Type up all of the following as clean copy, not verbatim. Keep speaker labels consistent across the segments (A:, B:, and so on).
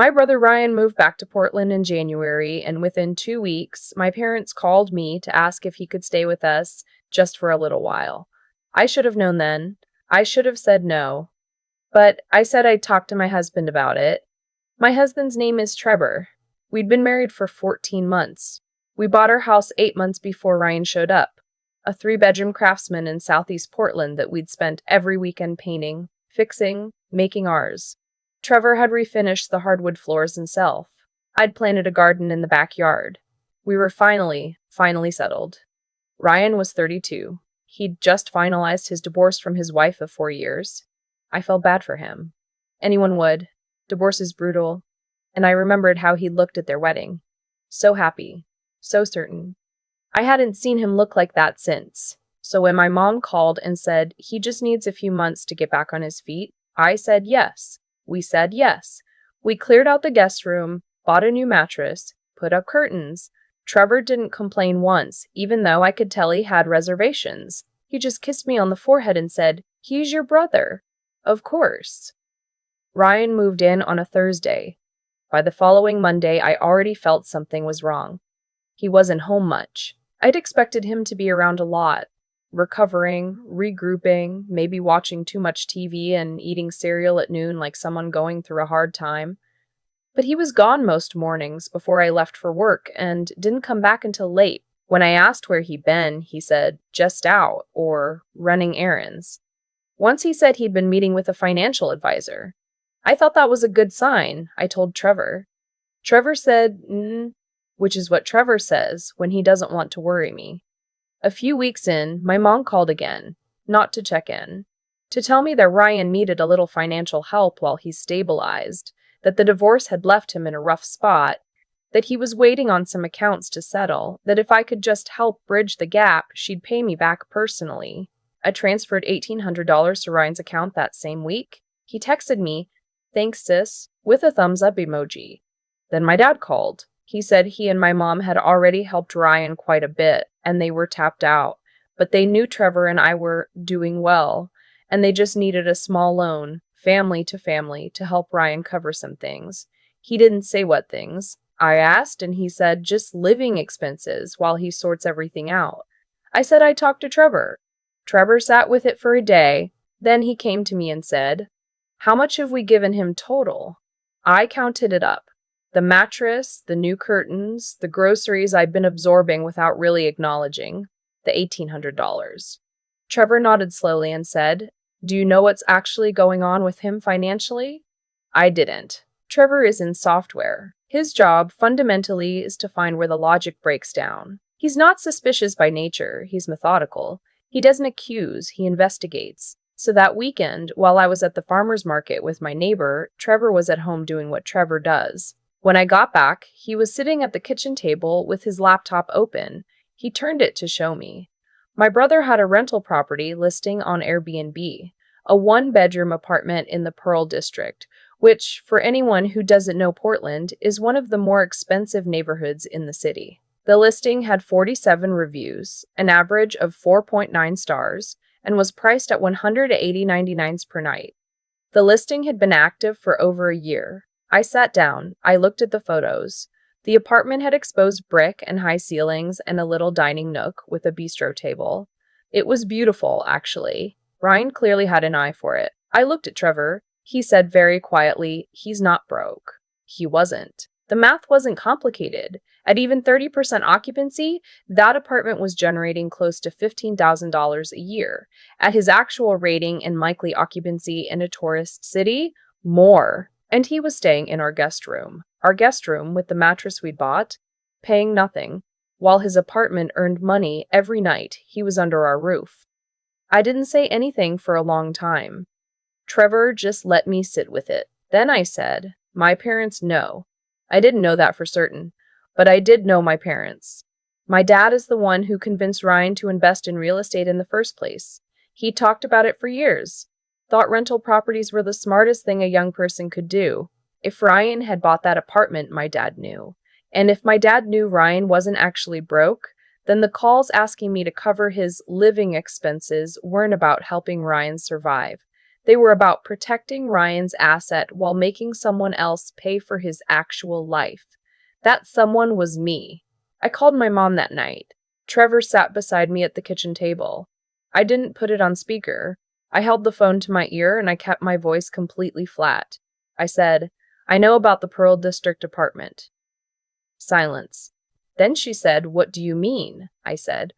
A: My brother Ryan moved back to Portland in January, and within 2 weeks, my parents called me to ask if he could stay with us just for a little while. I should have known then. I should have said no, but I said I'd talk to my husband about it. My husband's name is Trevor. We'd been married for 14 months. We bought our house 8 months before Ryan showed up, a three-bedroom craftsman in southeast Portland that we'd spent every weekend painting, fixing, making ours. Trevor had refinished the hardwood floors himself. I'd planted a garden in the backyard. We were finally settled. Ryan was 32. He'd just finalized his divorce from his wife of 4 years. I felt bad for him. Anyone would. Divorce is brutal. And I remembered how he looked at their wedding. So happy. So certain. I hadn't seen him look like that since. So when my mom called and said he just needs a few months to get back on his feet, I said yes. We said yes. We cleared out the guest room, bought a new mattress, put up curtains. Trevor didn't complain once, even though I could tell he had reservations. He just kissed me on the forehead and said, "He's your brother." Of course. Ryan moved in on a Thursday. By the following Monday, I already felt something was wrong. He wasn't home much. I'd expected him to be around a lot, recovering, regrouping, maybe watching too much TV and eating cereal at noon like someone going through a hard time. But he was gone most mornings before I left for work and didn't come back until late. When I asked where he'd been, he said, "Just out," or "running errands." Once he said he'd been meeting with a financial advisor. I thought that was a good sign, I told Trevor. Trevor said, which is what Trevor says when he doesn't want to worry me. A few weeks in, my mom called again, not to check in, to tell me that Ryan needed a little financial help while he stabilized, that the divorce had left him in a rough spot, that he was waiting on some accounts to settle, that if I could just help bridge the gap, she'd pay me back personally. I transferred $1,800 to Ryan's account that same week. He texted me, "Thanks, sis," with a thumbs up emoji. Then my dad called. He said he and my mom had already helped Ryan quite a bit, and they were tapped out, but they knew Trevor and I were doing well, and they just needed a small loan, family, to help Ryan cover some things. He didn't say what things. I asked, and he said just living expenses while he sorts everything out. I said I'd talk to Trevor. Trevor sat with it for a day. Then he came to me and said, "How much have we given him total?" I counted it up. The mattress, the new curtains, the groceries I'd been absorbing without really acknowledging, the $1,800. Trevor nodded slowly and said, "Do you know what's actually going on with him financially?" I didn't. Trevor is in software. His job, fundamentally, is to find where the logic breaks down. He's not suspicious by nature. He's methodical. He doesn't accuse. He investigates. So that weekend, while I was at the farmer's market with my neighbor, Trevor was at home doing what Trevor does. When I got back, he was sitting at the kitchen table with his laptop open. He turned it to show me. My brother had a rental property listing on Airbnb, a one-bedroom apartment in the Pearl District, which, for anyone who doesn't know Portland, is one of the more expensive neighborhoods in the city. The listing had 47 reviews, an average of 4.9 stars, and was priced at $180.99 per night. The listing had been active for over a year. I sat down. I looked at the photos. The apartment had exposed brick and high ceilings and a little dining nook with a bistro table. It was beautiful, actually. Ryan clearly had an eye for it. I looked at Trevor. He said very quietly, "He's not broke." He wasn't. The math wasn't complicated. At even 30% occupancy, that apartment was generating close to $15,000 a year. At his actual rating and likely occupancy in a tourist city, more. And he was staying in our guest room with the mattress we'd bought, paying nothing, while his apartment earned money every night he was under our roof. I didn't say anything for a long time. Trevor just let me sit with it. Then I said, "My parents know." I didn't know that for certain, but I did know my parents. My dad is the one who convinced Ryan to invest in real estate in the first place. He talked about it for years. Thought rental properties were the smartest thing a young person could do. If Ryan had bought that apartment, my dad knew. And if my dad knew Ryan wasn't actually broke, then the calls asking me to cover his living expenses weren't about helping Ryan survive. They were about protecting Ryan's asset while making someone else pay for his actual life. That someone was me. I called my mom that night. Trevor sat beside me at the kitchen table. I didn't put it on speaker. I held the phone to my ear and I kept my voice completely flat. I said, "I know about the Pearl District apartment." Silence. Then she said, "What do you mean?" I said,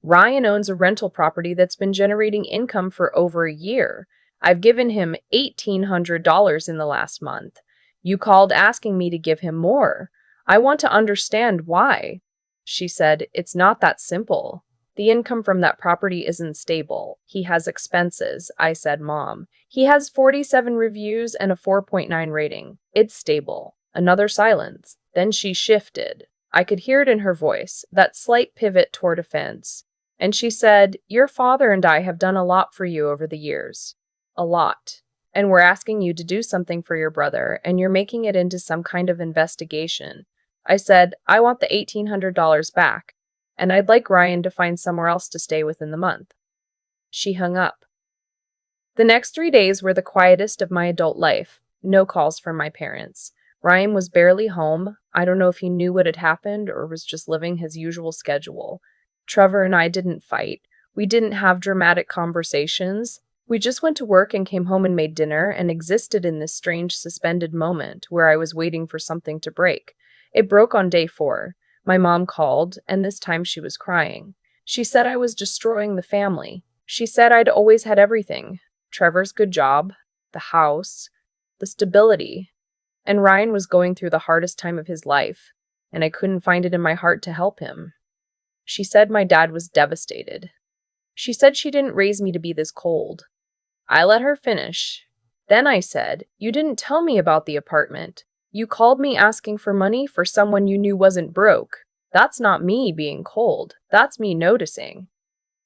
A: "Ryan owns a rental property that's been generating income for over a year. I've given him $1,800 in the last month. You called asking me to give him more. I want to understand why." She said, "It's not that simple. The income from that property isn't stable. He has expenses." I said, "Mom, he has 47 reviews and a 4.9 rating. It's stable." Another silence. Then she shifted. I could hear it in her voice, that slight pivot toward offense. And she said, "Your father and I have done a lot for you over the years. A lot. And we're asking you to do something for your brother, and you're making it into some kind of investigation." I said, "I want the $1,800 back, and I'd like Ryan to find somewhere else to stay within the month." She hung up. The next 3 days were the quietest of my adult life. No calls from my parents. Ryan was barely home. I don't know if he knew what had happened or was just living his usual schedule. Trevor and I didn't fight. We didn't have dramatic conversations. We just went to work and came home and made dinner and existed in this strange suspended moment where I was waiting for something to break. It broke on day 4. My mom called, and this time she was crying. She said I was destroying the family. She said I'd always had everything. Trevor's good job, the house, the stability. And Ryan was going through the hardest time of his life, and I couldn't find it in my heart to help him. She said my dad was devastated. She said she didn't raise me to be this cold. I let her finish. Then I said, "You didn't tell me about the apartment. You called me asking for money for someone you knew wasn't broke. That's not me being cold. That's me noticing."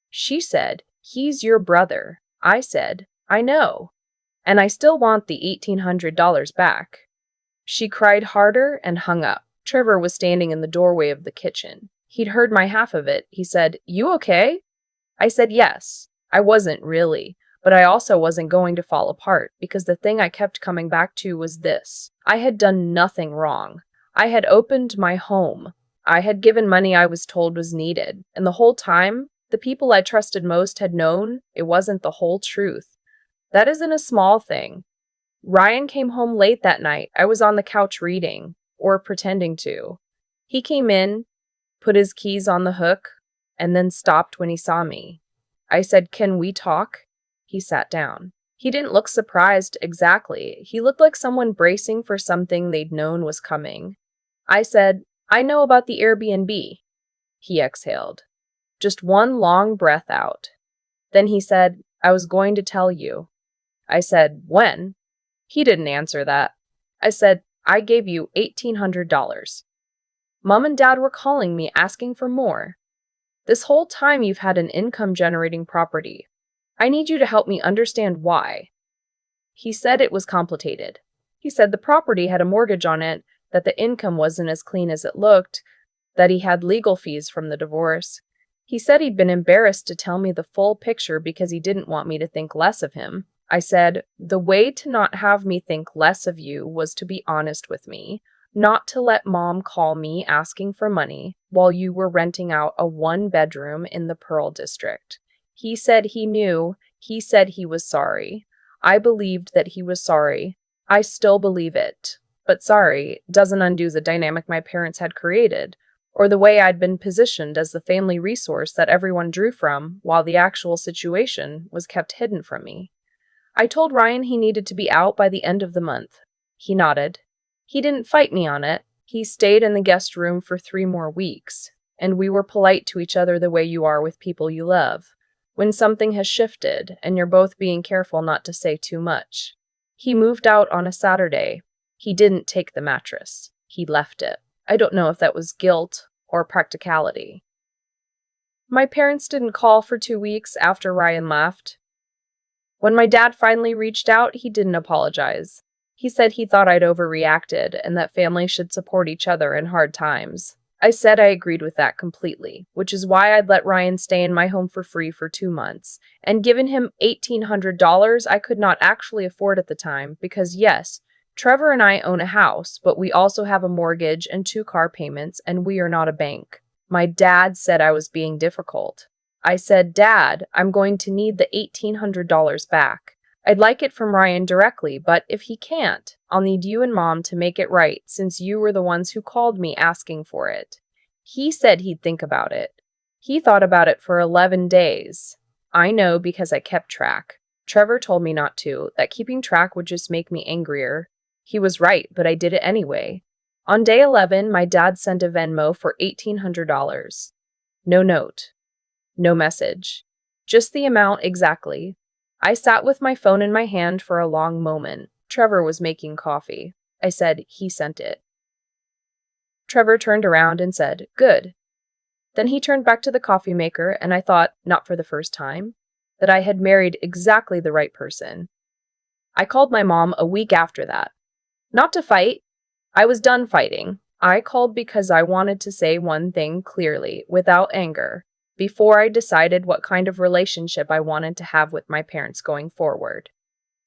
A: She said, "He's your brother." I said, "I know. And I still want the $1,800 back." She cried harder and hung up. Trevor was standing in the doorway of the kitchen. He'd heard my half of it. He said, "You okay?" I said yes. I wasn't really, but I also wasn't going to fall apart because the thing I kept coming back to was this. I had done nothing wrong. I had opened my home. I had given money I was told was needed. And the whole time, the people I trusted most had known it wasn't the whole truth. That isn't a small thing. Ryan came home late that night. I was on the couch reading, or pretending to. He came in, put his keys on the hook, and then stopped when he saw me. I said, "Can we talk?" He sat down. He didn't look surprised exactly. He looked like someone bracing for something they'd known was coming. I said, "I know about the Airbnb." He exhaled. Just one long breath out. Then he said, "I was going to tell you." I said, "When?" He didn't answer that. I said, "I gave you $1,800. Mom and Dad were calling me asking for more. This whole time you've had an income-generating property. I need you to help me understand why." He said it was complicated. He said the property had a mortgage on it, that the income wasn't as clean as it looked, that he had legal fees from the divorce. He said he'd been embarrassed to tell me the full picture because he didn't want me to think less of him. I said, "The way to not have me think less of you was to be honest with me, not to let Mom call me asking for money while you were renting out a 1-bedroom in the Pearl District." He said he knew. He said he was sorry. I believed that he was sorry. I still believe it. But sorry doesn't undo the dynamic my parents had created, or the way I'd been positioned as the family resource that everyone drew from while the actual situation was kept hidden from me. I told Ryan he needed to be out by the end of the month. He nodded. He didn't fight me on it. He stayed in the guest room for 3 more weeks, and we were polite to each other the way you are with people you love, when something has shifted and you're both being careful not to say too much. He moved out on a Saturday. He didn't take the mattress. He left it. I don't know if that was guilt or practicality. My parents didn't call for 2 weeks after Ryan left. When my dad finally reached out, he didn't apologize. He said he thought I'd overreacted and that families should support each other in hard times. I said I agreed with that completely, which is why I'd let Ryan stay in my home for free for 2 months, and given him $1,800 I could not actually afford at the time because, yes, Trevor and I own a house, but we also have a mortgage and 2 car payments, and we are not a bank. My dad said I was being difficult. I said, Dad, I'm going to need the $1,800 back. I'd like it from Ryan directly, but if he can't, I'll need you and Mom to make it right since you were the ones who called me asking for it. He said he'd think about it. He thought about it for 11 days. I know because I kept track. Trevor told me not to, that keeping track would just make me angrier. He was right, but I did it anyway. On day 11, my dad sent a Venmo for $1,800. No note. No message. Just the amount exactly. I sat with my phone in my hand for a long moment. Trevor was making coffee. I said, he sent it. Trevor turned around and said, good. Then he turned back to the coffee maker, and I thought, not for the first time, that I had married exactly the right person. I called my mom a week after that. Not to fight. I was done fighting. I called because I wanted to say one thing clearly, without anger, before I decided what kind of relationship I wanted to have with my parents going forward.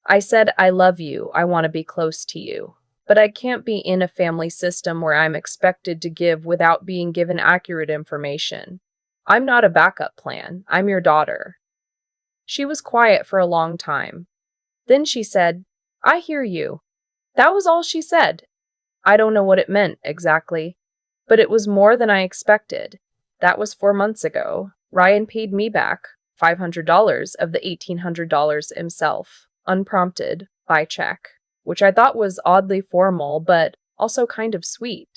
A: I said, I love you. I want to be close to you. But I can't be in a family system where I'm expected to give without being given accurate information. I'm not a backup plan. I'm your daughter. She was quiet for a long time. Then she said, I hear you. That was all she said. I don't know what it meant exactly, but it was more than I expected. That was 4 months ago. Ryan paid me back $500 of the $1,800 himself, unprompted, by check, which I thought was oddly formal, but also kind of sweet.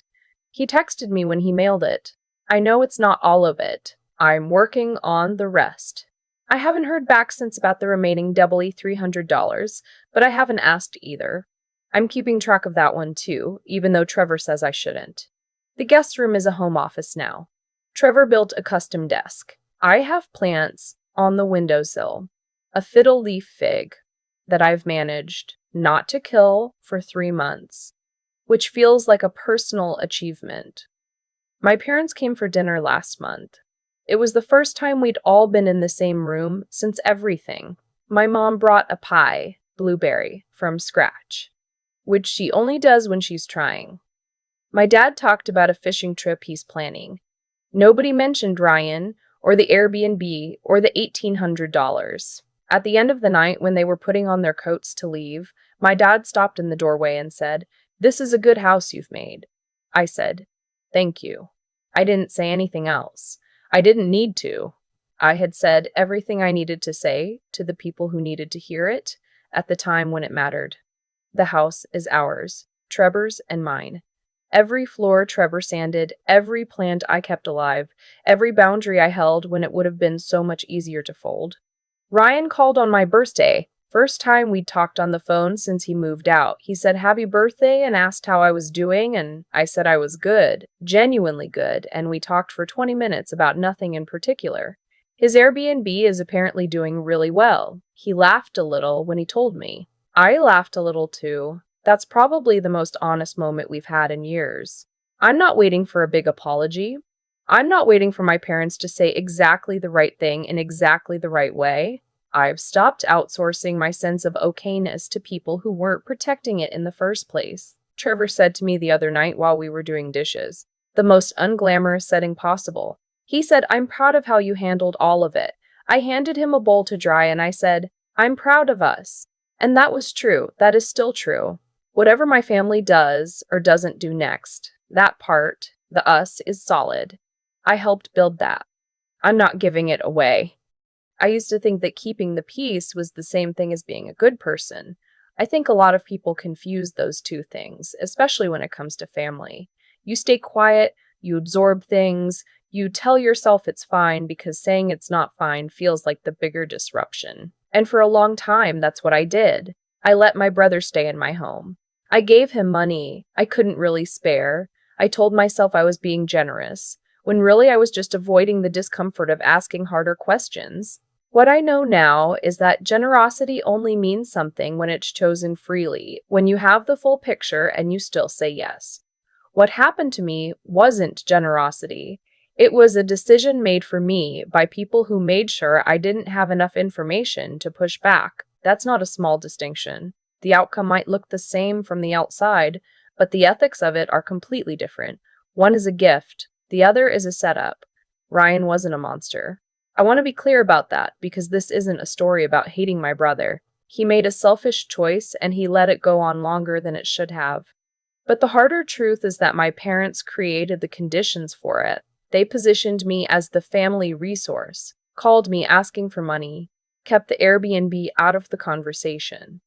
A: He texted me when he mailed it. I know it's not all of it. I'm working on the rest. I haven't heard back since about the remaining doubly $300, but I haven't asked either. I'm keeping track of that one too, even though Trevor says I shouldn't. The guest room is a home office now. Trevor built a custom desk. I have plants on the windowsill, a fiddle leaf fig that I've managed not to kill for 3 months, which feels like a personal achievement. My parents came for dinner last month. It was the first time we'd all been in the same room since everything. My mom brought a pie, blueberry, from scratch, which she only does when she's trying. My dad talked about a fishing trip he's planning. Nobody mentioned Ryan, or the Airbnb, or the $1,800. At the end of the night, when they were putting on their coats to leave, my dad stopped in the doorway and said, This is a good house you've made. I said, Thank you. I didn't say anything else. I didn't need to. I had said everything I needed to say to the people who needed to hear it at the time when it mattered. The house is ours, Trevor's and mine. Every floor Trevor sanded, every plant I kept alive, every boundary I held when it would have been so much easier to fold. Ryan called on my birthday, first time we'd talked on the phone since he moved out. He said happy birthday and asked how I was doing, and I said I was good, genuinely good, and we talked for 20 minutes about nothing in particular. His Airbnb is apparently doing really well. He laughed a little when he told me. I laughed a little too. That's probably the most honest moment we've had in years. I'm not waiting for a big apology. I'm not waiting for my parents to say exactly the right thing in exactly the right way. I've stopped outsourcing my sense of okayness to people who weren't protecting it in the first place. Trevor said to me the other night while we were doing dishes, the most unglamorous setting possible. He said, I'm proud of how you handled all of it. I handed him a bowl to dry and I said, I'm proud of us. And that was true. That is still true. Whatever my family does or doesn't do next, that part, the us, is solid. I helped build that. I'm not giving it away. I used to think that keeping the peace was the same thing as being a good person. I think a lot of people confuse those two things, especially when it comes to family. You stay quiet, you absorb things, you tell yourself it's fine because saying it's not fine feels like the bigger disruption. And for a long time, that's what I did. I let my brother stay in my home. I gave him money I couldn't really spare. I told myself I was being generous, when really I was just avoiding the discomfort of asking harder questions. What I know now is that generosity only means something when it's chosen freely, when you have the full picture and you still say yes. What happened to me wasn't generosity. It was a decision made for me by people who made sure I didn't have enough information to push back. That's not a small distinction. The outcome might look the same from the outside, but the ethics of it are completely different. One is a gift, the other is a setup. Ryan wasn't a monster. I want to be clear about that because this isn't a story about hating my brother. He made a selfish choice and he let it go on longer than it should have. But the harder truth is that my parents created the conditions for it. They positioned me as the family resource, called me asking for money, kept the Airbnb out of the conversation.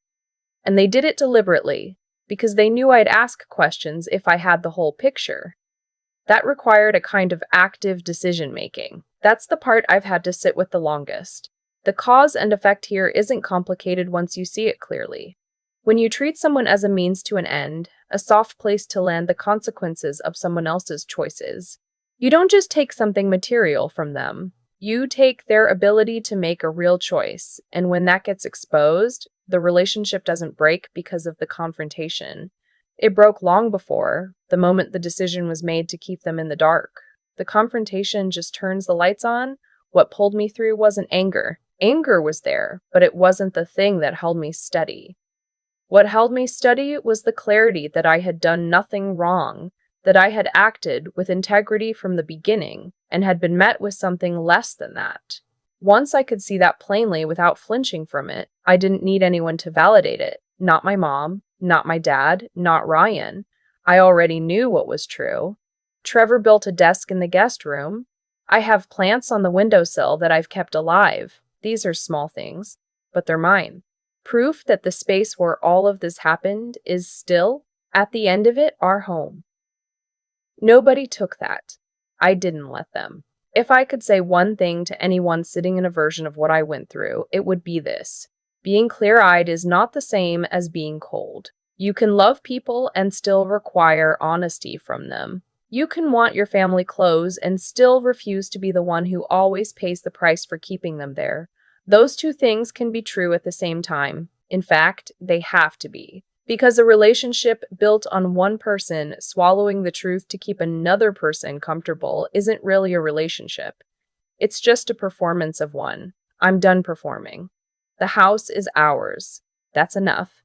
A: And they did it deliberately, because they knew I'd ask questions if I had the whole picture. That required a kind of active decision making. That's the part I've had to sit with the longest. The cause and effect here isn't complicated once you see it clearly. When you treat someone as a means to an end, a soft place to land the consequences of someone else's choices, you don't just take something material from them. You take their ability to make a real choice, and when that gets exposed, the relationship doesn't break because of the confrontation. It broke long before, the moment the decision was made to keep them in the dark. The confrontation just turns the lights on. What pulled me through wasn't anger. Anger was there, but it wasn't the thing that held me steady. What held me steady was the clarity that I had done nothing wrong, that I had acted with integrity from the beginning and had been met with something less than that. Once I could see that plainly without flinching from it, I didn't need anyone to validate it. Not my mom, not my dad, not Ryan. I already knew what was true. Trevor built a desk in the guest room. I have plants on the windowsill that I've kept alive. These are small things, but they're mine. Proof that the space where all of this happened is still, at the end of it, our home. Nobody took that. I didn't let them. If I could say one thing to anyone sitting in a version of what I went through, it would be this. Being clear-eyed is not the same as being cold. You can love people and still require honesty from them. You can want your family close and still refuse to be the one who always pays the price for keeping them there. Those two things can be true at the same time. In fact, they have to be. Because a relationship built on one person swallowing the truth to keep another person comfortable isn't really a relationship. It's just a performance of one. I'm done performing. The house is ours. That's enough.